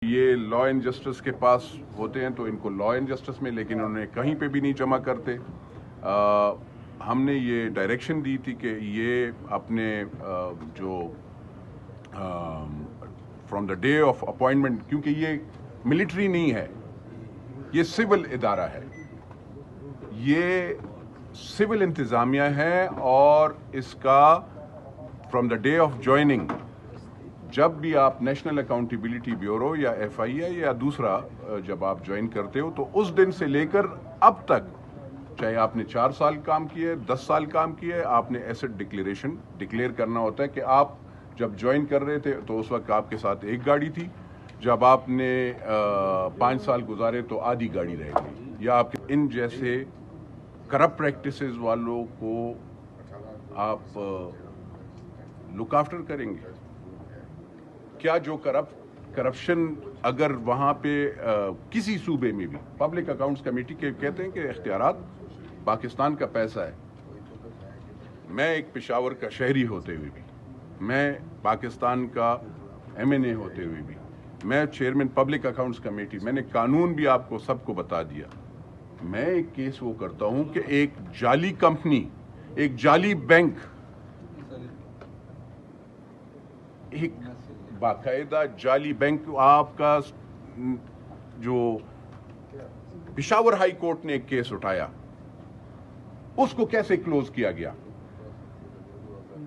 یہ law and justice کے پاس ہوتے ہیں تو ان کو لا اینڈ جسٹس میں، لیکن انہوں نے کہیں پہ بھی نہیں جمع کرتے. ہم نے یہ ڈائریکشن دی تھی کہ یہ اپنے جو from the day of appointment, کیونکہ یہ ملٹری نہیں ہے، یہ سول ادارہ ہے، یہ سول انتظامیہ ہے، اور اس کا from the day of joining, جب بھی آپ نیشنل اکاؤنٹیبلٹی بیورو یا ایف آئی اے یا دوسرا جب آپ جوائن کرتے ہو تو اس دن سے لے کر اب تک، چاہے آپ نے 4 سال کام کیے، 10 سال کام کیے، آپ نے ایسٹ ڈکلیریشن ڈکلیئر کرنا ہوتا ہے کہ آپ جب جوائن کر رہے تھے تو اس وقت آپ کے ساتھ ایک گاڑی تھی، جب آپ نے 5 سال گزارے تو آدھی گاڑی رہ گئی، یا آپ ان جیسے کرپٹ پریکٹسز والوں کو آپ لک آفٹر کریں گے کیا؟ جو کرپشن اگر وہاں پہ کسی صوبے میں بھی پبلک اکاؤنٹس کمیٹی کے کہتے ہیں کہ اختیارات پاکستان کا پیسہ ہے. میں ایک پشاور کا شہری ہوتے ہوئے بھی، میں پاکستان کا ایم این اے ہوتے ہوئے بھی، میں چیئرمین پبلک اکاؤنٹس کمیٹی، میں نے قانون بھی آپ کو سب کو بتا دیا. میں ایک کیس وہ کرتا ہوں کہ ایک جعلی کمپنی، ایک جعلی بینک، ایک باقاعدہ جعلی بینک، آپ کا جو پشاور ہائی کورٹ نے ایک کیس اٹھایا، اس کو کیسے کلوز کیا گیا؟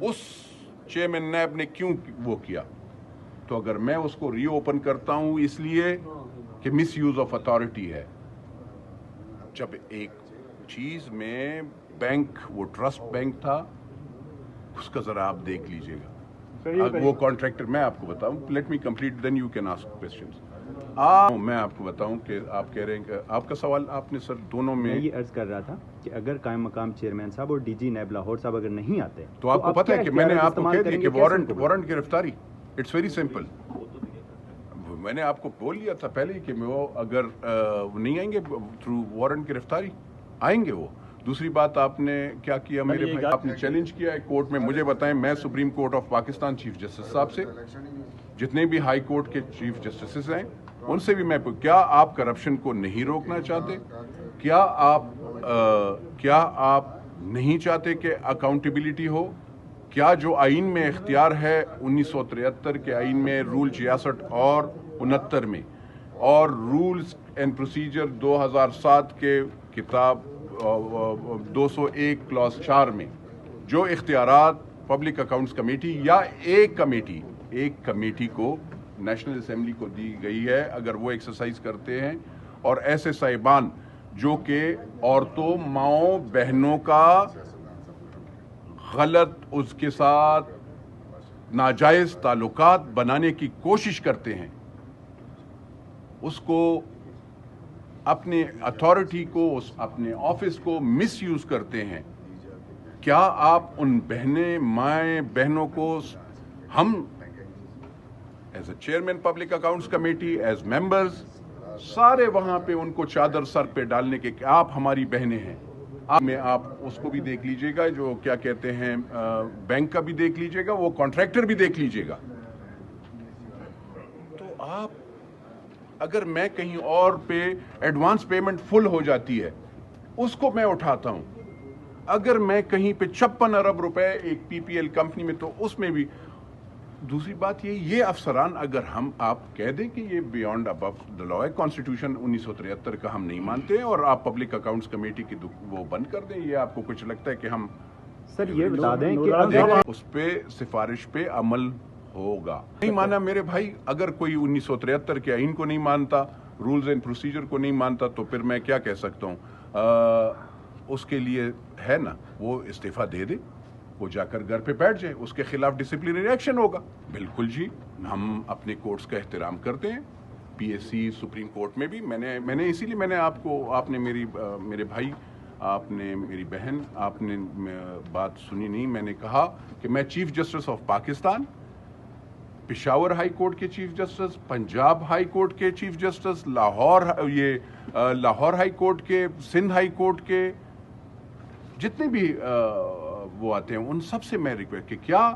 اس چیئرمین نیب نے کیوں وہ کیا؟ تو اگر میں اس کو ری اوپن کرتا ہوں اس لیے کہ مس یوز آف اتھارٹی ہے. جب ایک چیز میں بینک، وہ ٹرسٹ بینک تھا، اس کا ذرا آپ دیکھ لیجئے گا. وہ کانٹریکٹر، میں آپ کو بتاؤں، let me complete then you can ask questions. میں آپ کو بتاؤں کہ آپ کہہ رہے ہیں کہ آپ کا سوال آپ نے سر دونوں میں یہ عرض کر رہا تھا کہ اگر قائم مقام چیئرمین صاحب اور ڈی جی نیب لاہور صاحب اگر نہیں آتے تو آپ کو پتہ ہے کہ میں نے آپ کو کہہ دیا کہ وارنٹ گرفتاری، اٹس ویری سمپل. میں نے آپ کو بول لیا تھا پہلے ہی کہ وہ اگر نہیں آئیں گے تھرو وارنٹ گرفتاری، آئیں گے وہ. دوسری بات آپ نے کیا کیا میرے بھائی، آپ نے چیلنج کیا ہے کورٹ میں. مجھے بتائیں، میں supreme court of Pakistan chief justice صاحب سے، جتنے بھی ہائی کورٹ کے چیف جسٹسز ہیں ان سے بھی میں، کیا آپ کرپشن کو نہیں روکنا چاہتے؟ کیا آپ نہیں چاہتے کہ اکاؤنٹیبلٹی ہو؟ کیا جو آئین میں اختیار ہے 1973 کے آئین میں، رول 66 اور 69 میں، اور رولز اینڈ پروسیجر 2007 کے کتاب 201 کلاس 4 میں جو اختیارات پبلک اکاؤنٹس کمیٹی یا ایک کمیٹی کو نیشنل اسمبلی کو دی گئی ہے، اگر وہ ایکسرسائز کرتے ہیں، اور ایسے صاحبان جو کہ عورتوں، ماؤں، بہنوں کا غلط اس کے ساتھ ناجائز تعلقات بنانے کی کوشش کرتے ہیں، اس کو اپنے اتھارٹی کو، اپنے آفس کو مس یوز کرتے ہیں، کیا آپ ان بہنیں، مائیں، بہنوں کو، ہم as a chairman public accounts committee, as members, سارے وہاں پہ ان کو چادر سر پہ ڈالنے کے کہ آپ ہماری بہنیں ہیں. آپ اس کو بھی دیکھ لیجئے گا، جو کیا کہتے ہیں بینک کا بھی دیکھ لیجئے گا، وہ کانٹریکٹر بھی دیکھ لیجئے گا. تو آپ، اگر میں کہیں اور پہ ایڈوانس پیمنٹ فل ہو جاتی ہے اس کو میں اٹھاتا ہوں، اگر میں کہیں پہ 56 ارب روپے ایک پی پی ایل کمپنی میں، تو اس میں بھی. دوسری بات یہ افسران، اگر آپ کہہ دیں کہ یہ بیانڈ ابو دا لا ہے، کانسٹیٹیوشن 1973 کا ہم نہیں مانتے، اور آپ پبلک اکاؤنٹس کمیٹی کی وہ بند کر دیں، یہ آپ کو کچھ لگتا ہے کہ ہم سر یہ بتا دیں کہ اس پہ سفارش پہ عمل ہوگا؟ نہیں مانا میرے بھائی، اگر کوئی 1973 کے آئین کو نہیں مانتا، رولز اینڈ پروسیجر کو نہیں مانتا، تو پھر میں کیا کہہ سکتا ہوں؟ اس کے لیے ہے نا، وہ استعفیٰ دے دے، وہ جا کر گھر پہ بیٹھ جائے، اس کے خلاف ڈسپلنری ایکشن ہوگا. بالکل جی، ہم اپنے کورٹس کا احترام کرتے ہیں، P S C, supreme court میں بھی. میں نے اسی لیے میں نے آپ نے میرے بھائی، آپ نے میری بہن، آپ نے بات سنی نہیں. میں نے کہا کہ میں chief justice of Pakistan, Peshawar high court کے chief justice, Punjab high court کے chief justice, Lahore high court کے، سندھ ہائی کورٹ کے، جتنے بھی وہ آتے ہیں، ان سب سے میں ریکویسٹ کہ کیا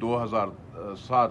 2007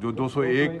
201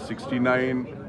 69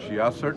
66,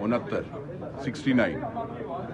69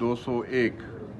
201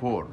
4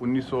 1900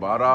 12